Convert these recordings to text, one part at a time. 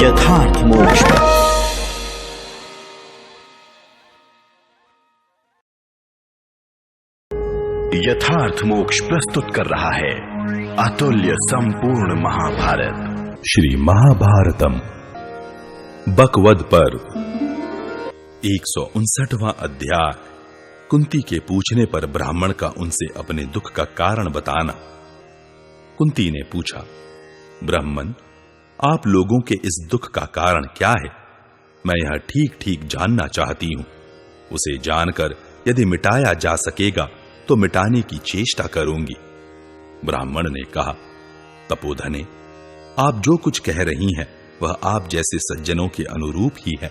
यथार्थ मोक्ष। यथार्थ मोक्ष प्रस्तुत कर रहा है अतुल्य संपूर्ण महाभारत। श्री महाभारतम बकवध पर्व 159वां अध्याय। कुंती के पूछने पर ब्राह्मण का उनसे अपने दुख का कारण बताना। कुंती ने पूछा, ब्राह्मण, आप लोगों के इस दुख का कारण क्या है? मैं यह ठीक ठीक जानना चाहती हूं। उसे जानकर यदि मिटाया जा सकेगा तो मिटाने की चेष्टा करूंगी। ब्राह्मण ने कहा, तपोधने, आप जो कुछ कह रही हैं वह आप जैसे सज्जनों के अनुरूप ही है,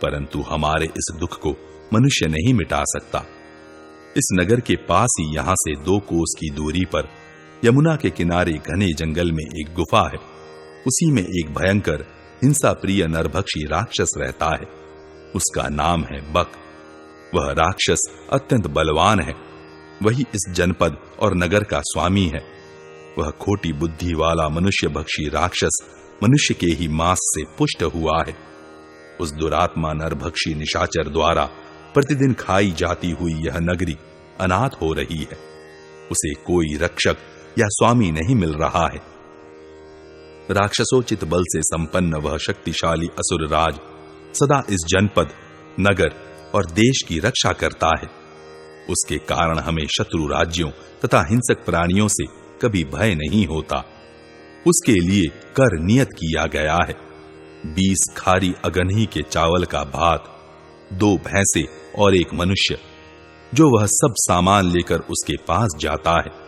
परंतु हमारे इस दुख को मनुष्य नहीं मिटा सकता। इस नगर के पास ही यहां से 2 कोस की दूरी पर यमुना के किनारे घने जंगल में एक गुफा है। उसी में एक भयंकर हिंसा प्रिय नरभक्षी राक्षस रहता है। उसका नाम है बक। वह राक्षस अत्यंत बलवान है। वही इस जनपद और नगर का स्वामी है। वह खोटी बुद्धि वाला मनुष्य भक्षी राक्षस मनुष्य के ही मांस से पुष्ट हुआ है। उस दुरात्मा नरभक्षी निशाचर द्वारा प्रतिदिन खाई जाती हुई यह नगरी अनाथ हो रही है। उसे कोई रक्षक या स्वामी नहीं मिल रहा है। राक्षसोचित बल से संपन्न वह शक्तिशाली असुरराज सदा इस जनपद, नगर और देश की रक्षा करता है। उसके कारण हमें शत्रु राज्यों तथा हिंसक प्राणियों से कभी भय नहीं होता। उसके लिए कर नियत किया गया है। 20 खारी अगन्ही के चावल का भात, 2 भैंसे और 1 मनुष्य, जो वह सब सामान लेकर उसके पास जाता है।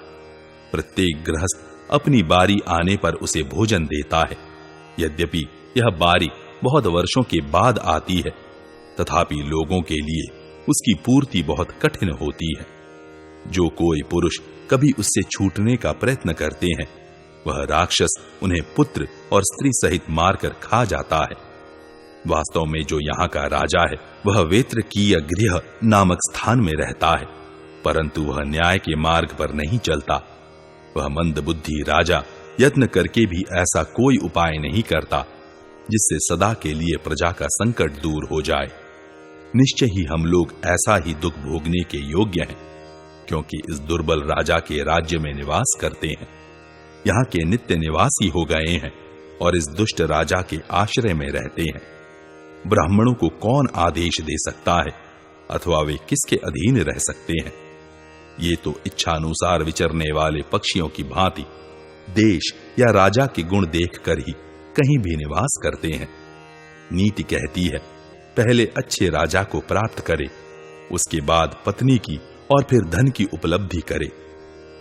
प्रत्येक गृहस्थ अपनी बारी आने पर उसे भोजन देता है। यद्यपि यह बारी बहुत वर्षों के बाद आती है, तथापि लोगों के लिए उसकी पूर्ति बहुत कठिन होती है। जो कोई पुरुष कभी उससे छूटने का प्रयत्न करते हैं, वह राक्षस उन्हें पुत्र और स्त्री सहित मारकर खा जाता है। वास्तव में जो यहाँ का राजा है वह वेत्रकीय गृह नामक स्थान में रहता है, परंतु वह न्याय के मार्ग पर नहीं चलता। वह मंदबुद्धि राजा यत्न करके भी ऐसा कोई उपाय नहीं करता जिससे सदा के लिए प्रजा का संकट दूर हो जाए। निश्चय ही हम लोग ऐसा ही दुख भोगने के योग्य हैं, क्योंकि इस दुर्बल राजा के राज्य में निवास करते हैं, यहाँ के नित्य निवासी हो गए हैं और इस दुष्ट राजा के आश्रय में रहते हैं। ब्राह्मणों को कौन आदेश दे सकता है अथवा वे किसके अधीन रह सकते हैं? ये तो इच्छानुसार विचरने वाले पक्षियों की भांति देश या राजा के गुण देखकर ही कहीं भी निवास करते हैं। नीति कहती है, पहले अच्छे राजा को प्राप्त करे, उसके बाद पत्नी की और फिर धन की उपलब्धि करे।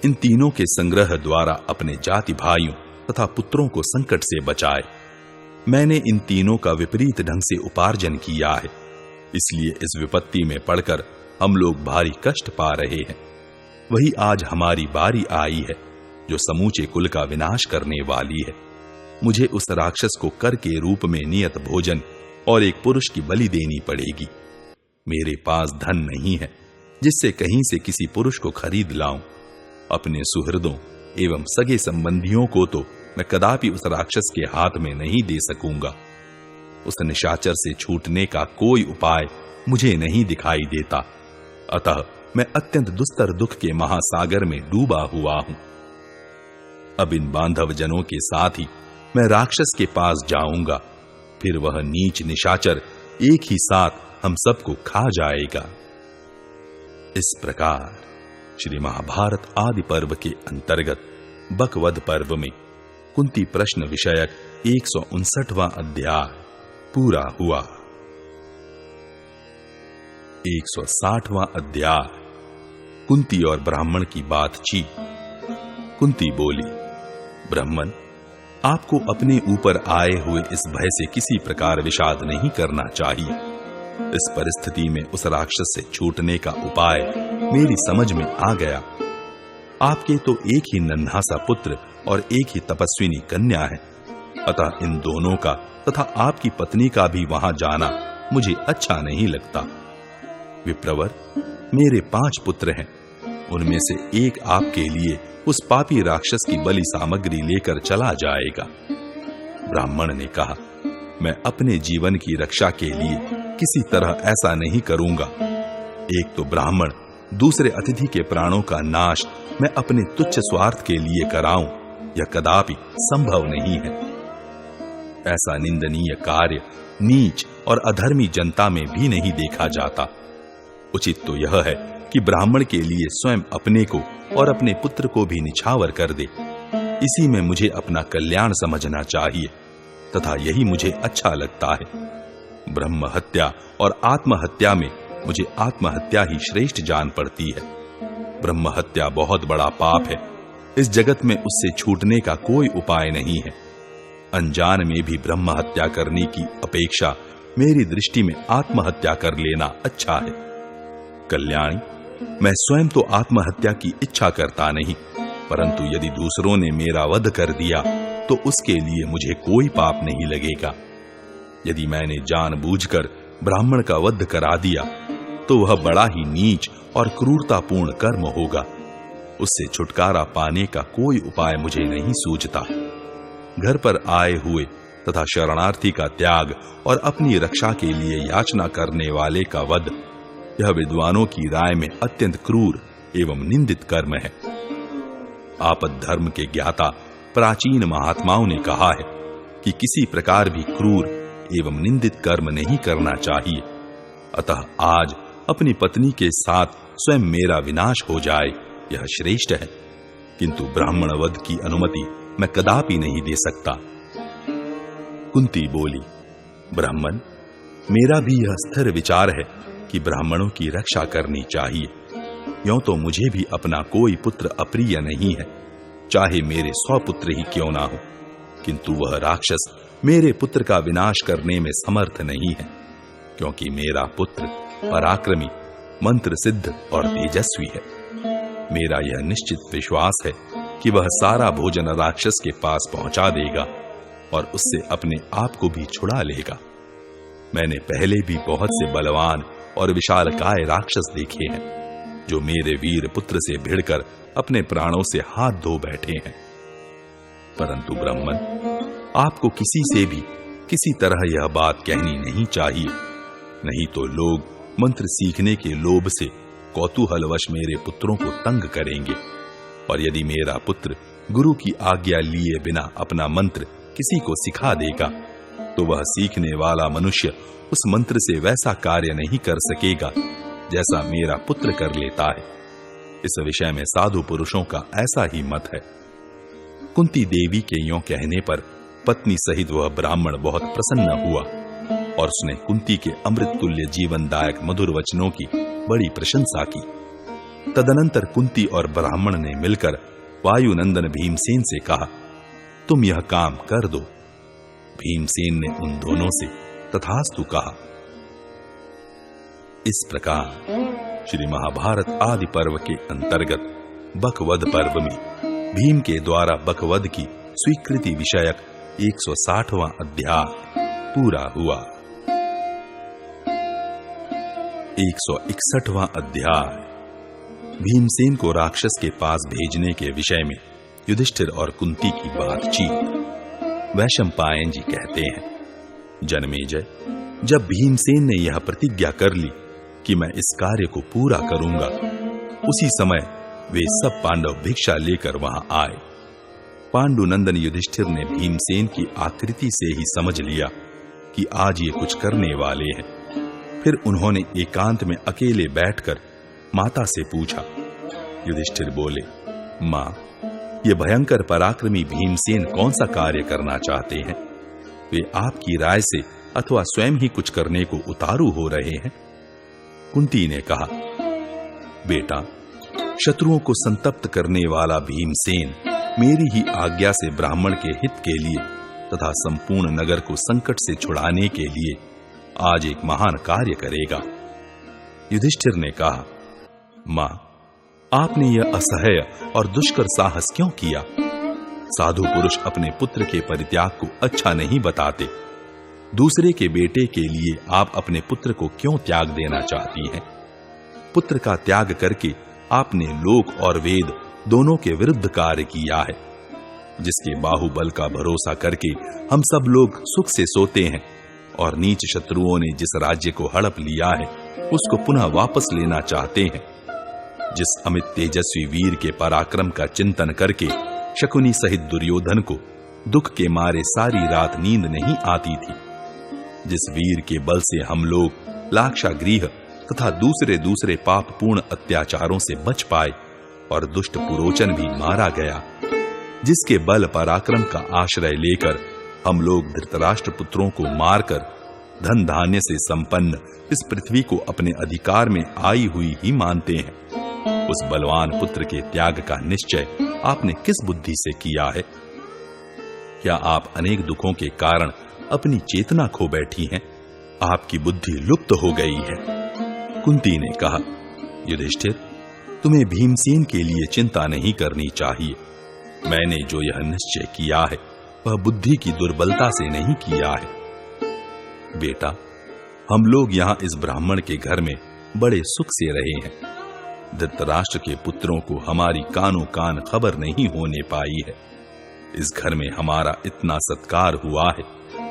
इन तीनों के संग्रह द्वारा अपने जाति भाइयों तथा पुत्रों को संकट से बचाए। मैंने इन तीनों का विपरीत ढंग से उपार्जन किया है, इसलिए इस विपत्ति में पड़कर हम लोग भारी कष्ट पा रहे हैं। वही आज हमारी बारी आई है जो समूचे कुल का विनाश करने वाली है। मुझे उस राक्षस को कर के रूप में नियत भोजन और एक पुरुष की बलि देनी पड़ेगी। मेरे पास धन नहीं है जिससे कहीं से किसी पुरुष को खरीद लाऊं। अपने सुहृदों एवं सगे संबंधियों को तो मैं कदापि उस राक्षस के हाथ में नहीं दे सकूंगा। उस निशाचर से छूटने का कोई उपाय मुझे नहीं दिखाई देता, अतः मैं अत्यंत दुस्तर दुख के महासागर में डूबा हुआ हूं। अब इन बांधव जनों के साथ ही मैं राक्षस के पास जाऊंगा, फिर वह नीच निशाचर एक ही साथ हम सबको खा जाएगा। इस प्रकार श्री महाभारत आदि पर्व के अंतर्गत बकवध पर्व में कुंती प्रश्न विषयक 159वां अध्याय पूरा हुआ। 160वां अध्याय कुंती और ब्राह्मण की बातचीत। कुंती बोली, ब्राह्मण, आपको अपने ऊपर आए हुए इस भय से किसी प्रकार विषाद नहीं करना चाहिए। इस परिस्थिति में उस राक्षस से छूटने का उपाय मेरी समझ में आ गया। आपके तो एक ही नन्हा सा पुत्र और एक ही तपस्विनी कन्या है, अतः इन दोनों का तथा आपकी पत्नी का भी वहां जाना मुझे अच्छा नहीं लगता। विप्रवर, मेरे 5 पुत्र हैं, उनमें से एक आपके लिए उस पापी राक्षस की बलि सामग्री लेकर चला जाएगा। ब्राह्मण ने कहा, मैं अपने जीवन की रक्षा के लिए किसी तरह ऐसा नहीं करूंगा। एक तो ब्राह्मण, दूसरे अतिथि के प्राणों का नाश मैं अपने तुच्छ स्वार्थ के लिए कराऊं, यह कदापि संभव नहीं है। ऐसा निंदनीय कार्य नीच और अधर्मी जनता में भी नहीं देखा जाता। उचित तो यह है कि ब्राह्मण के लिए स्वयं अपने को और अपने पुत्र को भी निछावर कर दे। इसी में मुझे अपना कल्याण समझना चाहिए तथा यही मुझे अच्छा लगता है। ब्रह्म हत्या और आत्महत्या में मुझे आत्महत्या ही श्रेष्ठ जान पड़ती है। ब्रह्म हत्या बहुत बड़ा पाप है, इस जगत में उससे छूटने का कोई उपाय नहीं है। अनजान में भी ब्रह्म हत्या करने की अपेक्षा मेरी दृष्टि में आत्महत्या कर लेना अच्छा है। कल्याणी, मैं स्वयं तो आत्महत्या की इच्छा करता नहीं, परंतु यदि दूसरों ने मेरा वध कर दिया तो उसके लिए मुझे कोई पाप नहीं लगेगा। यदि मैंने जानबूझकर ब्राह्मण का वध करा दिया तो वह बड़ा ही नीच और क्रूरतापूर्ण कर्म होगा। उससे छुटकारा पाने का कोई उपाय मुझे नहीं सूझता। घर पर आए हुए तथा शरणार्थी का त्याग और अपनी रक्षा के लिए याचना करने वाले का वध, यह विद्वानों की राय में अत्यंत क्रूर एवं निंदित कर्म है। आपद धर्म के ज्ञाता प्राचीन महात्माओं ने कहा है कि किसी प्रकार भी क्रूर एवं निंदित कर्म नहीं करना चाहिए। अतः आज अपनी पत्नी के साथ स्वयं मेरा विनाश हो जाए, यह श्रेष्ठ है, किंतु ब्राह्मण वध की अनुमति मैं कदापि नहीं दे सकता। कुंती बोली, ब्राह्मण, मेरा भी यह स्थिर विचार है कि ब्राह्मणों की रक्षा करनी चाहिए। यों तो मुझे भी अपना कोई पुत्र अप्रिय नहीं है, चाहे मेरे 100 पुत्र ही क्यों ना हो, किंतु वह राक्षस मेरे पुत्र का विनाश करने में समर्थ नहीं है, क्योंकि मेरा पुत्र पराक्रमी, मंत्र सिद्ध और तेजस्वी है। मेरा यह निश्चित विश्वास है कि वह सारा भोजन राक्षस के पास पहुंचा देगा और उससे अपने आप को भी छुड़ा लेगा। मैंने पहले भी बहुत से बलवान और विशालकाय राक्षस देखे हैं जो मेरे वीर पुत्र से भिड़कर अपने प्राणों से हाथ धो बैठे हैं, परंतु ब्राह्मण, आपको किसी से भी किसी तरह यह बात कहनी नहीं चाहिए, नहीं तो लोग मंत्र सीखने के लोभ से कौतूहलवश मेरे पुत्रों को तंग करेंगे, और यदि मेरा पुत्र गुरु की आज्ञा लिए बिना अपना मंत्र किसी को सिखा देगा तो वह सीखने वाला मनुष्य उस मंत्र से वैसा कार्य नहीं कर सकेगा जैसा मेरा पुत्र कर लेता है। इस विषय में साधु पुरुषों का ऐसा ही मत है। कुंती देवी के यों कहने पर पत्नी सहित वह ब्राह्मण बहुत प्रसन्न हुआ और उसने कुंती के अमृत तुल्य जीवनदायक मधुर वचनों की बड़ी प्रशंसा की। तदनंतर कुंती और ब्राह्मण ने मिलकर वायुनंदन भीमसेन से कहा, तुम यह काम कर दो। भीमसेन ने उन दोनों से तथास्तु कहा। इस प्रकार श्री महाभारत आदि पर्व के अंतर्गत बकवध पर्व में भीम के द्वारा बकवध की स्वीकृति विषयक 160वां अध्याय पूरा हुआ। 161वां अध्याय भीमसेन को राक्षस के पास भेजने के विषय में युधिष्ठिर और कुंती की बातचीत। वैशंपायन जी कहते हैं, जनमेजय, जब भीमसेन ने यह प्रतिज्ञा कर ली कि मैं इस कार्य को पूरा करूंगा, उसी समय वे सब पांडव भिक्षा लेकर वहां आए। पांडुनंदन युधिष्ठिर ने भीमसेन की आकृति से ही समझ लिया कि आज ये कुछ करने वाले हैं। फिर उन्होंने एकांत में अकेले बैठकर माता से पूछा। युधिष्ठिर बोले, मां, ये भयंकर पराक्रमी भीमसेन कौन सा कार्य करना चाहते हैं? वे आपकी राय से अथवा स्वयं ही कुछ करने को उतारू हो रहे हैं? कुंती ने कहा, बेटा, शत्रुओं को संतप्त करने वाला भीमसेन मेरी ही आज्ञा से ब्राह्मण के हित के लिए तथा संपूर्ण नगर को संकट से छुड़ाने के लिए आज एक महान कार्य करेगा। युधिष्ठिर ने कहा, मां, आपने यह असह्य और दुष्कर साहस क्यों किया? साधु पुरुष अपने पुत्र के परित्याग को अच्छा नहीं बताते। दूसरे के बेटे के लिए आप अपने पुत्र को क्यों त्याग देना चाहती हैं? पुत्र का त्याग करके आपने लोक और वेद दोनों के विरुद्ध कार्य किया है। जिसके बाहुबल का भरोसा करके हम सब लोग सुख से सोते हैं और नीच शत्रुओं ने जिस राज्य को हड़प लिया है उसको पुनः वापस लेना चाहते हैं। जिस अमित तेजस्वी वीर के पराक्रम का चिंतन करके शकुनी सहित दुर्योधन को दुख के मारे सारी रात नींद नहीं आती थी, जिस वीर के बल से हम लोग लाक्षागृह तथा दूसरे पापपूर्ण अत्याचारों से बच पाए और दुष्ट पुरोचन भी मारा गया, जिसके बल पराक्रम का आश्रय लेकर हम लोग धृतराष्ट्र पुत्रों को मारकर धन धान्य से संपन्न इस पृथ्वी को अपने अधिकार में आई हुई ही मानते हैं, उस बलवान पुत्र के त्याग का निश्चय आपने किस बुद्धि से किया है? क्या आप अनेक दुखों के कारण अपनी चेतना खो बैठी हैं? आपकी बुद्धि लुप्त हो गई है। कुंती ने कहा, युधिष्ठिर, तुम्हें भीमसेन के लिए चिंता नहीं करनी चाहिए। मैंने जो यह निश्चय किया है वह बुद्धि की दुर्बलता से नहीं किया है। बेटा, हम लोग यहां इस ब्राह्मण के घर में बड़े सुख से रहे हैं। धृतराष्ट्र के पुत्रों को हमारी कानों कान खबर नहीं होने पाई है। इस घर में हमारा इतना सत्कार हुआ है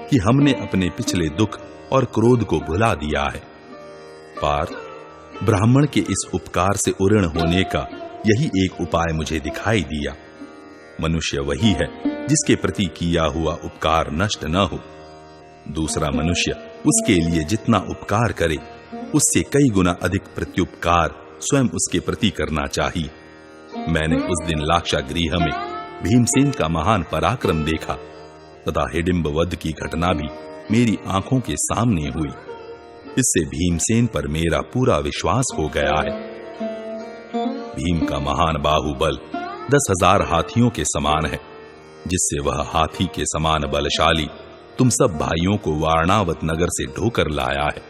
कि हमने अपने पिछले दुख और क्रोध को भुला दिया है। पार्थ, ब्राह्मण के इस उपकार से उऋण होने का यही एक उपाय मुझे दिखाई दिया। मनुष्य वही है जिसके प्रति किया हुआ उपकार नष्ट न हो। दूसरा मनुष्य उसके लिए जितना उपकार करे उससे कई गुना अधिक प्रत्युपकार स्वयं उसके प्रति करना चाहिए। मैंने उस दिन लाक्षागृह में भीमसेन का महान पराक्रम देखा तथा हिडिंब वध की घटना भी मेरी आंखों के सामने हुई। इससे भीमसेन पर मेरा पूरा विश्वास हो गया है। भीम का महान बाहुबल 10,000 हाथियों के समान है, जिससे वह हाथी के समान बलशाली तुम सब भाइयों को वारणावत नगर से ढोकर लाया है।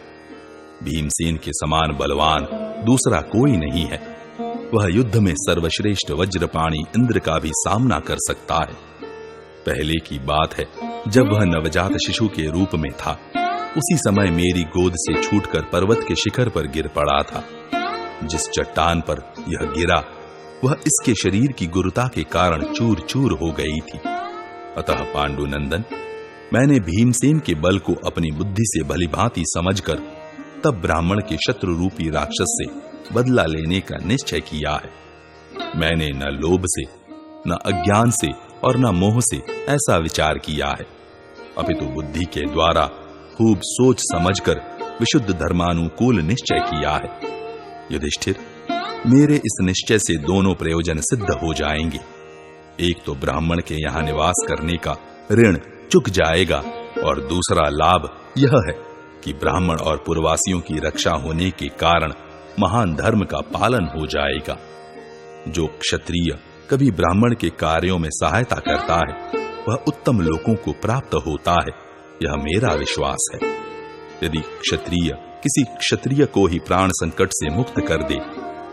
भीमसेन के समान बलवान दूसरा कोई नहीं है। वह युद्ध में सर्वश्रेष्ठ वज्रपाणी इंद्र का भी सामना कर सकता है। पहले की बात है, जब वह नवजात शिशु के रूप में था, उसी समय मेरी गोद से छूटकर पर्वत के शिखर पर गिर पड़ा था। जिस चट्टान पर यह गिरा वह इसके शरीर की गुरुता के कारण चूर चूर हो गई थी। अतः पांडुनंदन, मैंने भीमसेन के बल को अपनी बुद्धि से भलीभांति समझकर तब ब्राह्मण के शत्रु रूपी राक्षस से बदला लेने का निश्चय किया है। मैंने न लोभ से, न अज्ञान से और न मोह से ऐसा विचार किया है, अपितु बुद्धि के द्वारा खूब सोच समझकर विशुद्ध धर्मानुकूल निश्चय किया है। युधिष्ठिर, मेरे इस निश्चय से दोनों प्रयोजन सिद्ध हो जाएंगे। एक तो ब्राह्मण के यहां निवास करने का ऋण चुक जाएगा और दूसरा लाभ यह है कि ब्राह्मण और पुरवासियों की रक्षा होने के कारण महान धर्म का पालन हो जाएगा। जो क्षत्रिय कभी ब्राह्मण के कार्यों में सहायता करता है वह उत्तम लोकों को प्राप्त होता है, यह मेरा विश्वास है। यदि क्षत्रिय किसी क्षत्रिय को ही प्राण संकट से मुक्त कर दे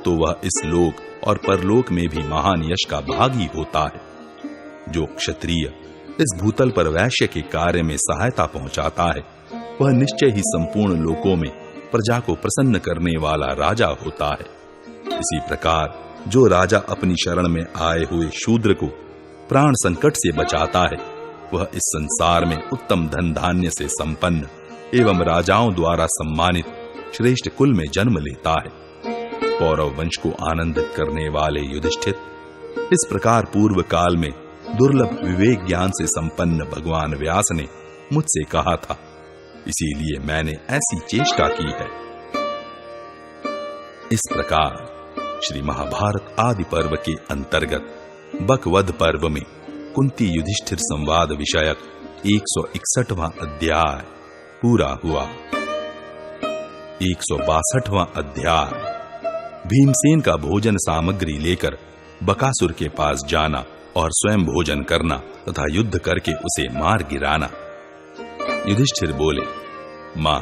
तो वह इस लोक और परलोक में भी महान यश का भागी होता है। जो क्षत्रिय इस भूतल पर वैश्य के कार्य में सहायता पहुंचाता है वह निश्चय ही संपूर्ण लोकों में प्रजा को प्रसन्न करने वाला राजा होता है। इसी प्रकार जो राजा अपनी शरण में आए हुए शूद्र को प्राण संकट से बचाता है वह इस संसार में उत्तम धन धान्य से संपन्न एवं राजाओं द्वारा सम्मानित श्रेष्ठ कुल में जन्म लेता है। कौरव वंश को आनंदित करने वाले युधिष्ठिर, इस प्रकार पूर्व काल में दुर्लभ विवेक ज्ञान से संपन्न भगवान व्यास ने मुझसे कहा था, इसीलिए मैंने ऐसी चेष्टा की है। इस प्रकार श्री महाभारत आदि पर्व के अंतर्गत बकवध पर्व में कुंती युधिष्ठिर संवाद विषयक 161वां अध्याय पूरा हुआ। 162वां अध्याय भीमसेन का भोजन सामग्री लेकर बकासुर के पास जाना और स्वयं भोजन करना तथा युद्ध करके उसे मार गिराना। युधिष्ठिर बोले, मां,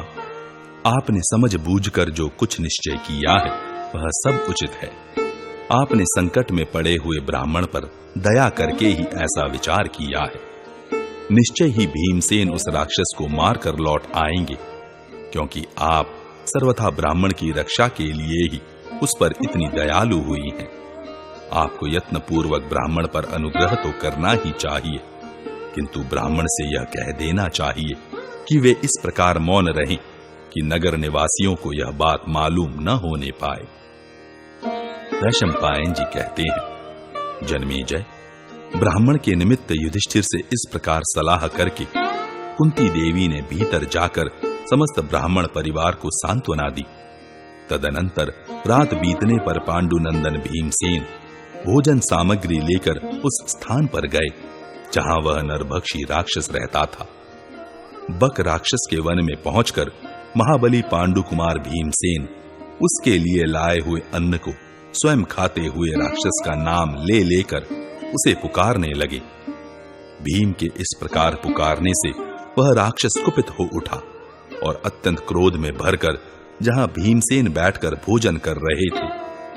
आपने समझ बूझकर जो कुछ निश्चय किया है वह सब उचित है। आपने संकट में पड़े हुए ब्राह्मण पर दया करके ही ऐसा विचार किया है। निश्चय ही भीमसेन उस राक्षस को मारकर लौट आएंगे, क्योंकि आप सर्वथा ब्राह्मण की रक्षा के लिए ही उस पर इतनी दयालु हुई हैं। आपको यत्न पूर्वक ब्राह्मण पर अनुग्रह तो करना ही चाहिए, किंतु ब्राह्मण से यह कह देना चाहिए कि वे इस प्रकार मौन रहें कि नगर निवासियों को यह बात मालूम न होने पाए। वैशंपायन जी कहते हैं, जन्मेजय, ब्राह्मण के निमित्त युधिष्ठिर से इस प्रकार सलाह करके कुंती देवी ने भीतर जाकर समस्त ब्राह्मण परिवार को सांत्वना दी। तदनंतर रात बीतने पर पांडुनंदन भीमसेन भोजन सामग्री लेकर उस स्थान पर गए जहां वह नरभक्षी राक्षस रहता था। बक राक्षस के वन में पहुंचकर महाबली पांडु कुमार भीमसेन उसके लिए लाए हुए अन्न को स्वयं खाते हुए राक्षस का नाम ले लेकर उसे पुकारने लगे। भीम के इस प्रकार पुकारने से वह राक्षस कुपित हो उठा और अत्यंत क्रोध में भरकर जहां भीमसेन बैठकर भोजन कर रहे थे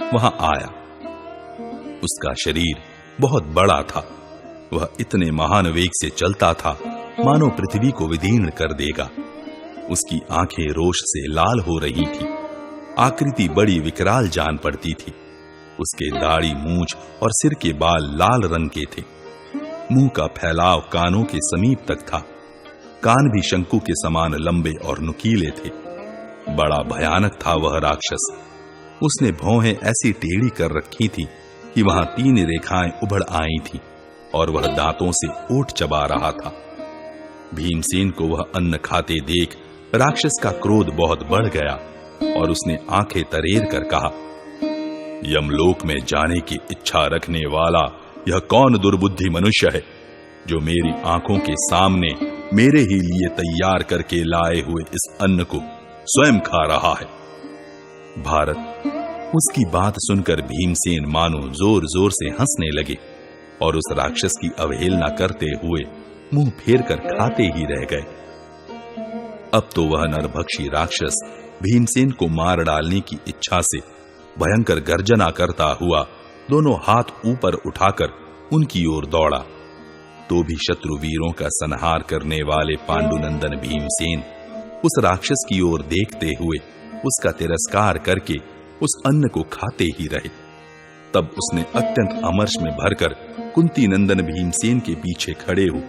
वहां आया। उसका शरीर बहुत बड़ा था। वह इतने महान वेग से चलता था मानो पृथ्वी को विदीर्ण कर देगा। उसकी आंखें रोष से लाल हो रही थी। आकृति बड़ी विकराल जान पड़ती थी। उसके दाढ़ी, मूंछ और सिर के बाल लाल रंग के थे। मुंह का फैलाव कानों के समीप तक था। कान भी शंकु के समान लंबे और नुकीले थे। बड़ा भयानक था वह राक्षस। उसने भौहें ऐसी टेढ़ी कर रखी थी कि वहां 3 रेखाएं उभड़ आई थी और वह दांतों से ओठ चबा रहा था। भीमसेन को वह अन्न खाते देख राक्षस का क्रोध बहुत बढ़ गया और उसने आंखें तरेर कर कहा, यमलोक में जाने की इच्छा रखने वाला यह कौन दुर्बुद्धि मनुष्य है जो मेरी आंखों के सामने मेरे ही लिए तैयार करके लाए हुए इस अन्न को स्वयं खा रहा है। भारत, उसकी बात सुनकर भीमसेन मानो जोर जोर से हंसने लगे और उस राक्षस की अवहेलना करते हुए मुंह फेर कर खाते ही रह गए। अब तो वह नरभक्षी राक्षस भीमसेन को मार डालने की इच्छा से भयंकर गर्जना करता हुआ दोनों हाथ ऊपर उठाकर उनकी ओर दौड़ा। तो भी शत्रु वीरों का संहार करने वाले पांडुनंदन भीमसेन उस राक्षस की ओर देखते हुए उसका तिरस्कार करके उस अन्न को खाते ही रहे। तब उसने अत्यंत अमर्ष में भरकर कुंती नंदन भीमसेन के पीछे खड़े हो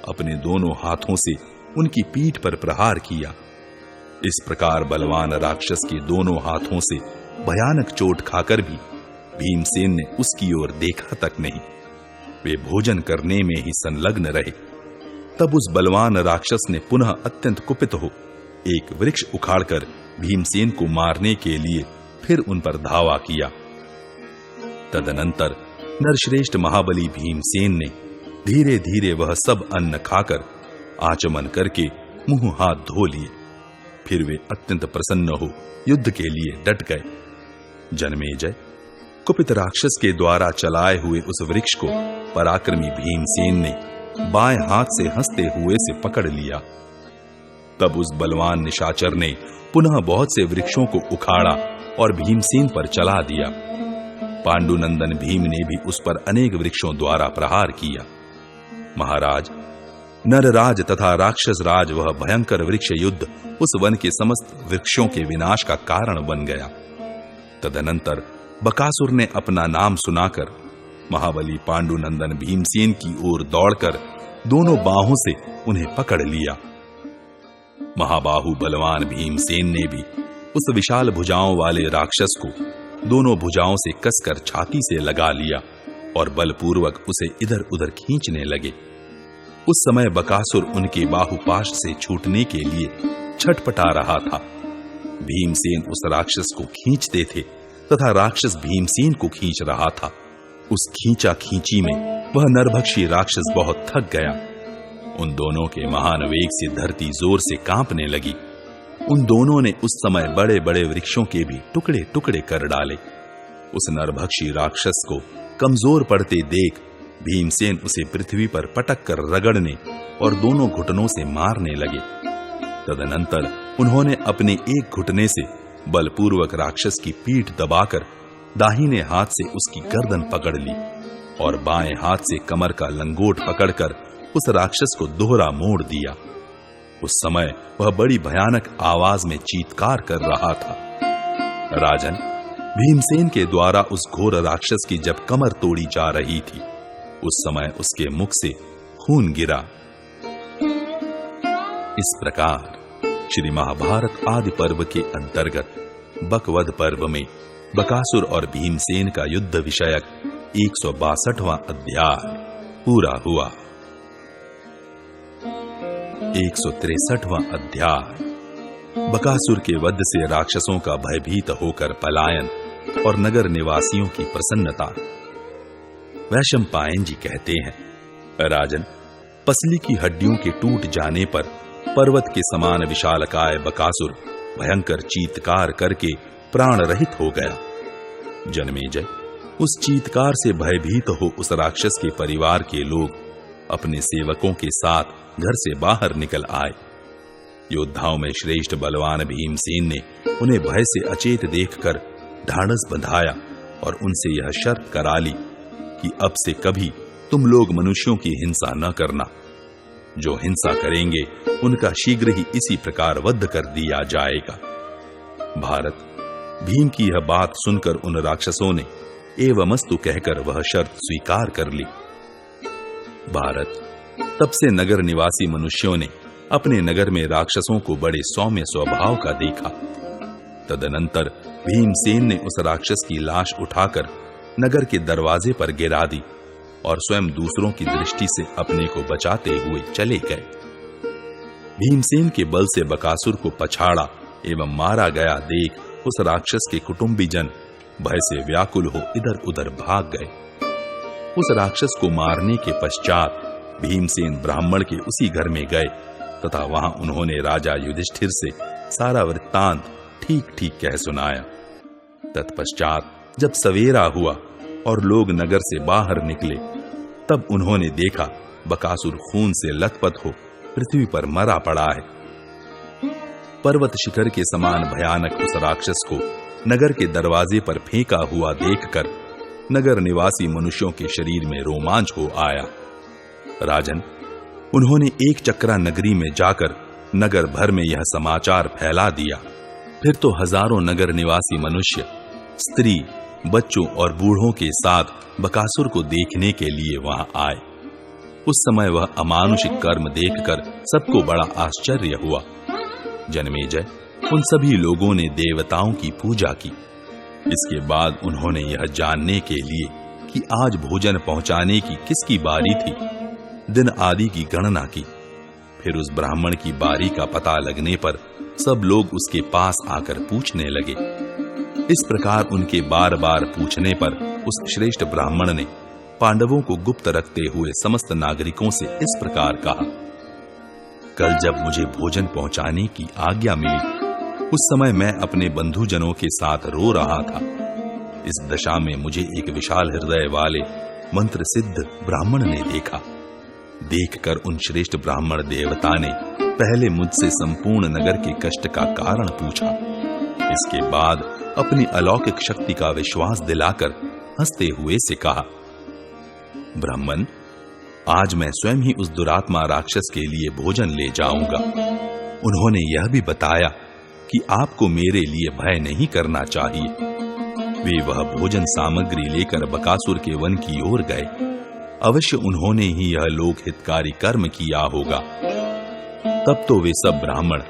अपने दोनों हाथों से उनकी पीठ पर प्रहार किया। इस प्रकार बलवान राक्षस के दोनों हाथों से भयानक चोट खाकर भी भीमसेन ने उसकी ओर देखा तक नहीं। वे भोजन करने में ही संलग्न रहे। तब उस बलवान राक्षस ने पुनः अत्यंत कुपित हो एक वृक्ष उखाड़कर भीमसेन को मारने के लिए फिर उन पर धावा किया। तदनंतर नरश्रेष्ठ महाबली भीमसेन ने धीरे धीरे वह सब अन्न खाकर आचमन करके मुंह हाथ धो लिए। फिर वे अत्यंत प्रसन्न हो युद्ध के लिए डट गए। जन्मेजय, कुपित राक्षस के द्वारा चलाए हुए उस वृक्ष को पराक्रमी भीमसेन ने बाएं हाथ से हंसते हुए से पकड़ लिया। तब उस बलवान निशाचर ने पुनः बहुत से वृक्षों को उखाड़ा और भीमसेन पर चला दिया। पांडुनंदन भीम ने भी उस पर अनेक वृक्षों द्वारा प्रहार किया। महाराज, नरराज तथा राक्षस राज वह भयंकर वृक्ष युद्ध उस वन के समस्त वृक्षों के विनाश का कारण बन गया। तदनंतर बकासुर ने अपना नाम सुनाकर महाबली पांडुनंदन भीमसेन की ओर दौड़कर दोनों बाहों से उन्हें पकड़ लिया। महाबाहु बलवान भीमसेन ने भी उस विशाल भुजाओं वाले राक्षस को दोनों भुजाओं से कसकर छाती से लगा लिया और बलपूर्वक उसे इधर उधर खींचने लगे। उस समय बकासुर उनके बाहुपाश से छूटने के लिए छटपटा रहा था। भीमसेन उस राक्षस को खींचते थे तथा राक्षस भीमसेन को खींच रहा था। उस खींचा खींची में वह नरभक्षी राक्षस बहुत थक गया। उन दोनों के महान वेग से धरती जोर से कांपने लगी। उन दोनों ने उस समय बड़े बड़े वृक्षों के भी टुकड़े टुकड़े कर डाले। उस नरभक्षी राक्षस को कमजोर पड़ते देख भीमसेन उसे पृथ्वी पर पटक कर रगड़ने और दोनों घुटनों से मारने लगे। तदनंतर उन्होंने अपने एक घुटने से बलपूर्वक राक्षस की पीठ दबाकर दाहिने हाथ से उसकी गर्दन पकड़ ली और बाएं हाथ से कमर का लंगोट पकड़कर उस राक्षस को दोहरा मोड़ दिया। उस समय वह बड़ी भयानक आवाज में चीत्कार कर रहा था। राजन, भीमसेन के द्वारा उस घोर राक्षस की जब कमर तोड़ी जा रही थी, उस समय उसके मुख से खून गिरा। इस प्रकार श्री महाभारत आदि पर्व के अंतर्गत बकवध पर्व में बकासुर और भीमसेन का युद्ध विषयक 162वां अध्याय पूरा हुआ। 163वां अध्याय बकासुर के वध से राक्षसों का भयभीत होकर पलायन और नगर निवासियों की प्रसन्नता। वैशंपायन जी कहते हैं, राजन, पसली की हड्डियों के टूट जाने पर पर्वत के समान विशालकाय बकासुर भयंकर चीत्कार करके प्राण रहित हो गया। जनमेजय, उस चीत्कार से भयभीत हो उस राक्षस के परिवार के लोग अपने सेवकों के साथ घर से बाहर निकल आए। योद्धाओं में श्रेष्ठ बलवान भीमसेन ने उन्हें भय से अचेत देखकर ढाढ़स बंधाया और उनसे यह शर्त करा ली कि अब से कभी तुम लोग मनुष्यों की हिंसा न करना। जो हिंसा करेंगे उनका शीघ्र ही इसी प्रकार वध कर दिया जाएगा। भारत, भीम की यह बात सुनकर उन राक्षसों ने एवमस्तु कहकर वह शर्त स्वीकार कर ली। भारत, तब से नगर निवासी मनुष्यों ने अपने नगर में राक्षसों को बड़े सौम्य स्वभाव का देखा। तदनंतर भीमसेन ने उस राक्षस की लाश उठाकर नगर के दरवाजे पर गिरा दी और स्वयं दूसरों की दृष्टि से अपने को बचाते हुए चले गए। भीमसेन के बल से बकासुर को पछाड़ा एवं मारा गया देख उस राक्षस के कुटुंबीजन भय से व्याकुल हो इधर उधर भाग गए। उस राक्षस को मारने के पश्चात भीमसेन ब्राह्मण के उसी घर में गए तथा वहां उन्होंने राजा युधिष्ठिर से सारा वृत्तांत ठीक ठीक कह सुनाया। तत्पश्चात जब सवेरा हुआ और लोग नगर से बाहर निकले, तब उन्होंने देखा बकासुर खून से लथपथ हो पृथ्वी पर मरा पड़ा है। पर्वत शिखर के समान भयानक उस राक्षस को नगर के दरवाजे पर फेंका हुआ देखकर नगर निवासी मनुष्यों के शरीर में रोमांच हो आया। राजन, उन्होंने एक चक्रा नगरी में जाकर नगर भर में यह समाचार फैला दिया। फिर तो हजारों नगर निवासी मनुष्य, स्त्री, बच्चों और बूढ़ों के साथ बकासुर को देखने के लिए वहां आए। उस समय वह अमानुषिक कर्म देखकर सबको बड़ा आश्चर्य हुआ। जनमेजय, उन सभी लोगों ने देवताओं की पूजा की। इसके बाद उन्होंने यह जानने के लिए कि आज भोजन पहुंचाने की किसकी बारी थी, दिन आदि की गणना की। फिर उस ब्राह्मण की बारी का पता लगने पर सब लोग उसके पास आकर पूछने लगे। इस प्रकार उनके बार बार पूछने पर उस श्रेष्ठ ब्राह्मण ने पांडवों को गुप्त रखते हुए समस्त नागरिकों से इस प्रकार कहा, कल जब मुझे भोजन पहुंचाने की आज्ञा मिली, उस समय मैं अपने बंधुजनों के साथ रो रहा था। इस दशा में मुझे एक विशाल हृदय वाले मंत्र सिद्ध ब्राह्मण ने देखा। देखकर उन श्रेष्ठ ब्राह्मण देवता ने पहले मुझसे संपूर्ण नगर के कष्ट का कारण पूछा। इसके बाद अपनी अलौकिक शक्ति का विश्वास दिलाकर हंसते हुए से कहा, ब्राह्मण, आज मैं स्वयं ही उस दुरात्मा राक्षस के लिए भोजन ले जाऊंगा। उन्होंने यह भी बताया कि आपको मेरे लिए भय नहीं करना चाहिए। वे वह भोजन सामग्री लेकर बकासुर के वन की ओर गए। अवश्य उन्होंने ही यह लोक हितकारी कर्म किया होगा। तब तो वे सब ब्राह्मण,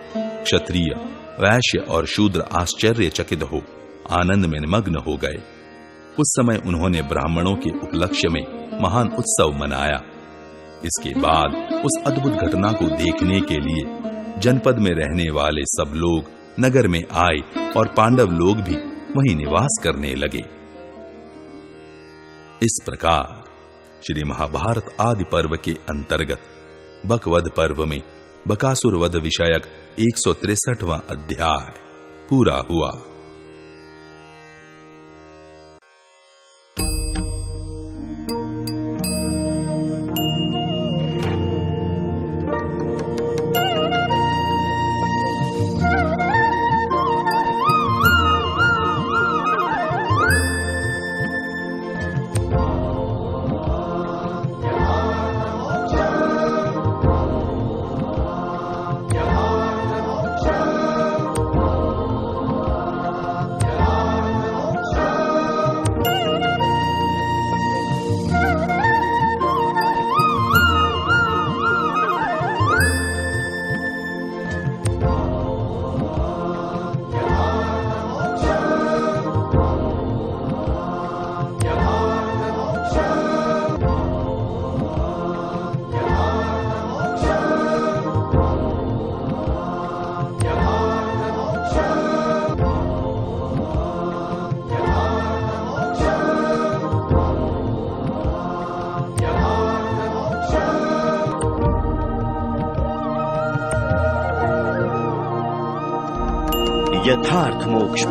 क्षत्रिय, वैश्य और शूद्र आश्चर्यचकित हो आनंद में निमग्न हो गए। उस समय उन्होंने ब्राह्मणों के उपलक्ष्य में महान उत्सव मनाया। इसके बाद उस अद्भुत घटना को देखने के लिए जनपद में रहने वाले सब लोग नगर में आए और पांडव लोग भी वहीं निवास करने लगे। इस प्रकार श्री महाभारत आदि पर्व के अंतर्गत बकवध पर्व में बकासुर वध विषयक 163वां अध्याय पूरा हुआ। यथार्थ मोक्ष।